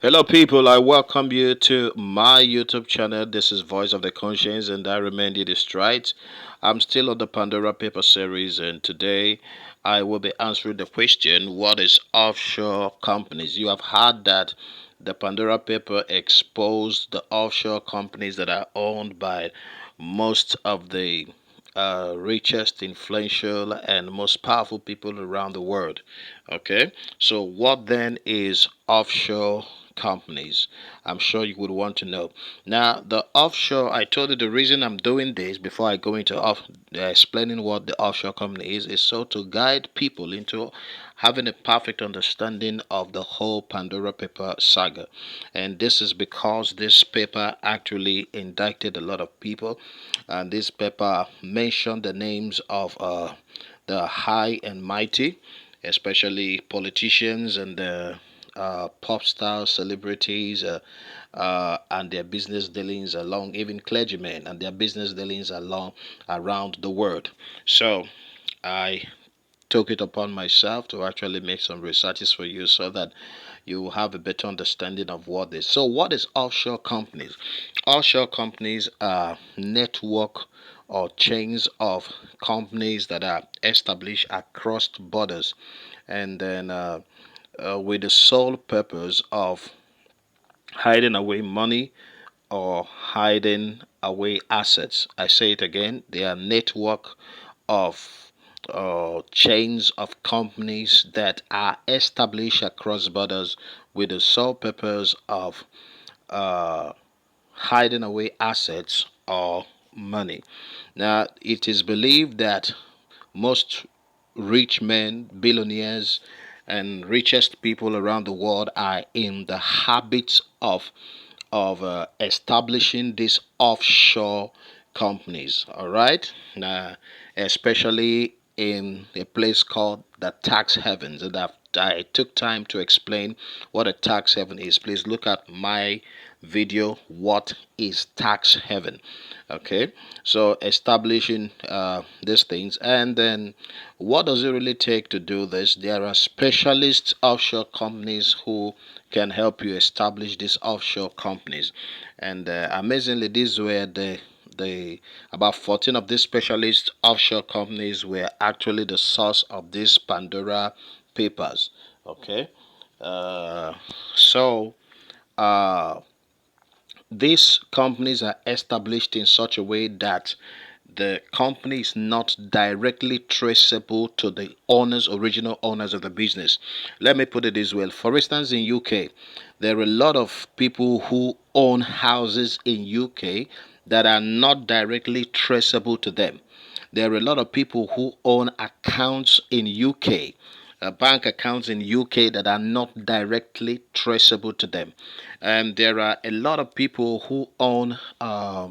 Hello, people. I welcome you to my YouTube channel. This is Voice of the Conscience, and I remain DidiStrides. I'm still on the Pandora paper series, and today I will be answering the question: what is offshore companies? You have heard that the Pandora paper exposed the offshore companies that are owned by most of the richest, influential, and most powerful people around the world. Okay, so what then is offshore companies? I'm sure you would want to know. Now, the offshore, I told you the reason I'm doing this before I go into explaining what the offshore company is so to guide people into having a perfect understanding of the whole Pandora paper saga. And this is because this paper actually indicted a lot of people, and this paper mentioned the names of the high and mighty, especially politicians and pop stars, celebrities, and their business dealings along, even clergymen and their business dealings along around the world. So I took it upon myself to actually make some researches for you so that you will have a better understanding of what this. So, what is offshore companies? Offshore companies are network or chains of companies that are established across borders, and then with the sole purpose of hiding away money or hiding away assets. I say it again, they are network of chains of companies that are established across borders with the sole purpose of uh, hiding away assets or money. Now, it is believed that most rich men, billionaires, and richest people around the world are in the habit of establishing these offshore companies. All right, now especially in a place called the tax havens, and I took time to explain what a tax haven is. Please look at my video. What is tax haven? Okay, so establishing these things, and then what does it really take to do this? There are specialist offshore companies who can help you establish these offshore companies, and amazingly, these were the about 14 of these specialist offshore companies were actually the source of these Pandora papers. Okay, uh, so. Uh, these companies are established in such a way that the company is not directly traceable to the owners, original owners of the business. Let me put it this way. For instance, in UK, there are a lot of people who own houses in UK that are not directly traceable to them. There are a lot of people who own accounts in UK, bank accounts in UK that are not directly traceable to them. And there are a lot of people who own uh,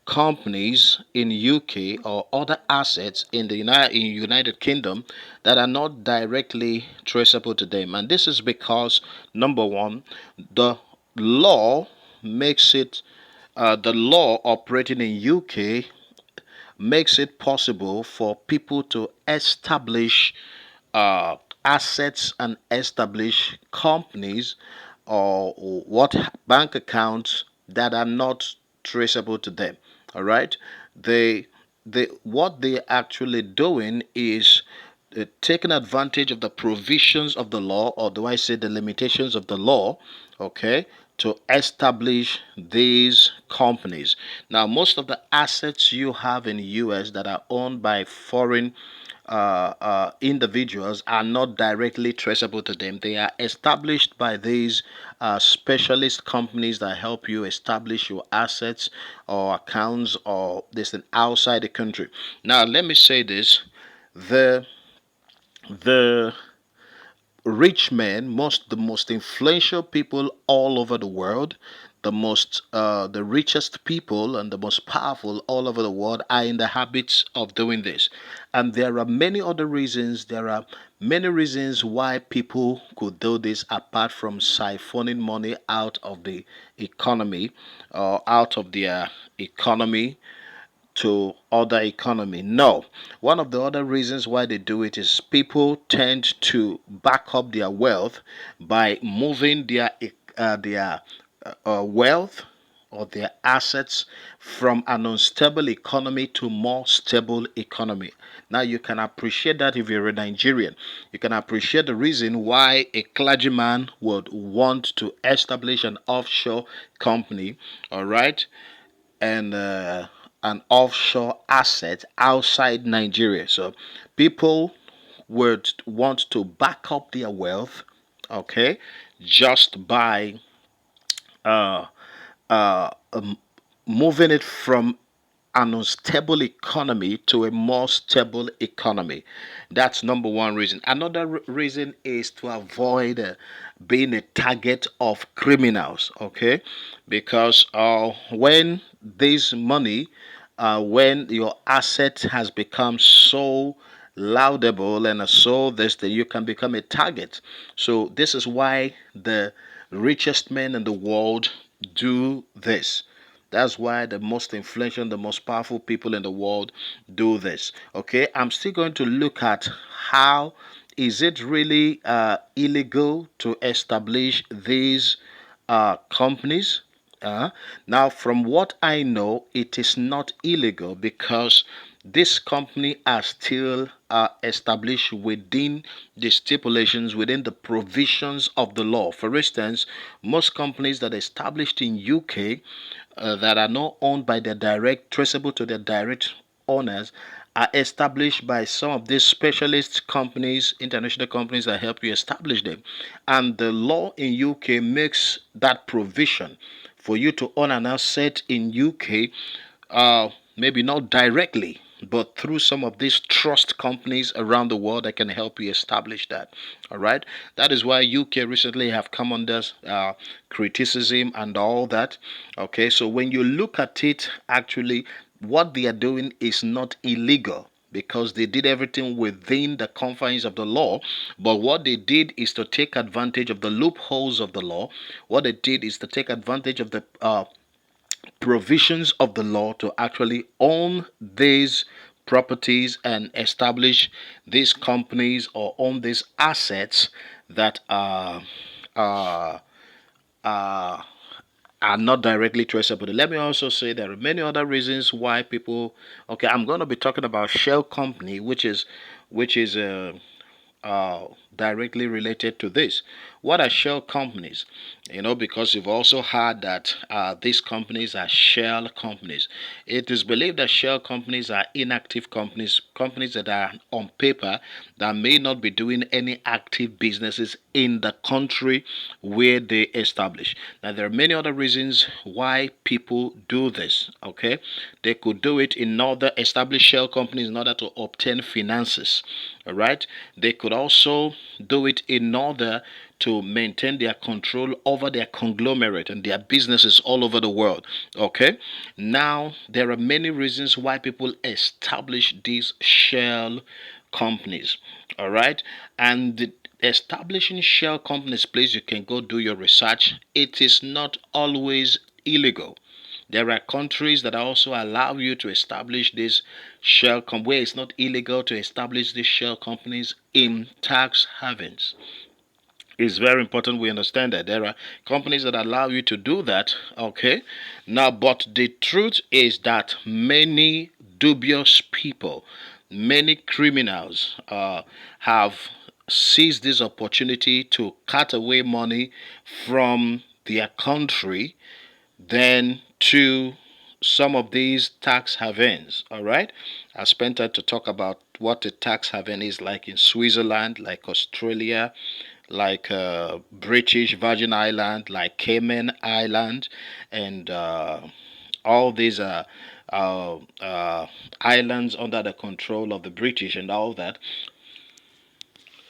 companies in UK or other assets in the United Kingdom that are not directly traceable to them. And this is because number one, the law makes it the law operating in UK makes it possible for people to establish assets and establish companies or what bank accounts that are not traceable to them. All right, they what they're actually doing is taking advantage of the provisions of the law, or do I say the limitations of the law, okay, to establish these companies. Now, most of the assets you have in the US that are owned by foreign individuals are not directly traceable to them. They are established by these specialist companies that help you establish your assets or accounts or this thing outside the country. Now, let me say this: the the rich men, the most influential people all over the world, the richest people and the most powerful all over the world are in the habits of doing this. And there are many other reasons. There are many reasons why people could do this apart from siphoning money out of the economy or out of their economy to other economy. No, one of the other reasons why they do it is people tend to back up their wealth by moving their wealth or their assets from an unstable economy to more stable economy. Now you can appreciate that if you're a Nigerian. You can appreciate the reason why a clergyman would want to establish an offshore company, all right, and an offshore asset outside Nigeria. So people would want to back up their wealth, okay, just by uh, uh, moving it from an unstable economy to a more stable economy. That's number one reason. Another reason is to avoid being a target of criminals, okay? Because when this money, when your asset has become so laudable and so this, then you can become a target. So this is why the richest men in the world do this. That's why the most influential, the most powerful people in the world do this. Okay, I'm still going to look at how is it really illegal to establish these companies. Uh, Now, from what I know, it is not illegal because this company are still established within the stipulations, within the provisions of the law. For instance, most companies that are established in UK that are not owned by their direct, traceable to their direct owners, are established by some of these specialist companies, international companies that help you establish them. And the law in UK makes that provision for you to own an asset in UK, maybe not directly, but through some of these trust companies around the world that can help you establish that. All right, that is why UK recently have come under criticism and all that. Okay, so when you look at it, actually, what they are doing is not illegal because they did everything within the confines of the law. But what they did is to take advantage of the loopholes of the law. What they did is to take advantage of the provisions of the law to actually own these properties and establish these companies or own these assets that uh, uh, are not directly traceable. Let me also say there are many other reasons why people. Okay, I'm going to be talking about shell company, which is uh, directly related to this. What are shell companies? Because you've also heard that these companies are shell companies. It is believed that shell companies are inactive companies, companies that are on paper that may not be doing any active businesses in the country where they establish. Now, there are many other reasons why people do this. Okay, they could do it in order establish shell companies in order to obtain finances. All right, they could also do it in order to maintain their control over their conglomerate and their businesses all over the world. Okay, now there are many reasons why people establish these shell companies. All right, and establishing shell companies, please, you can go do your research. It is not always illegal. There are countries that also allow you to establish this where it's not illegal to establish these shell companies in tax havens. It's very important we understand that there are companies that allow you to do that. Okay, now, but the truth is that many dubious people, many criminals, have seized this opportunity to cut away money from their country, then to some of these tax havens. All right, I spent time to talk about what a tax haven is like in Switzerland, like Australia, like British Virgin Island, like Cayman Island, and all these uh, islands under the control of the British and all that.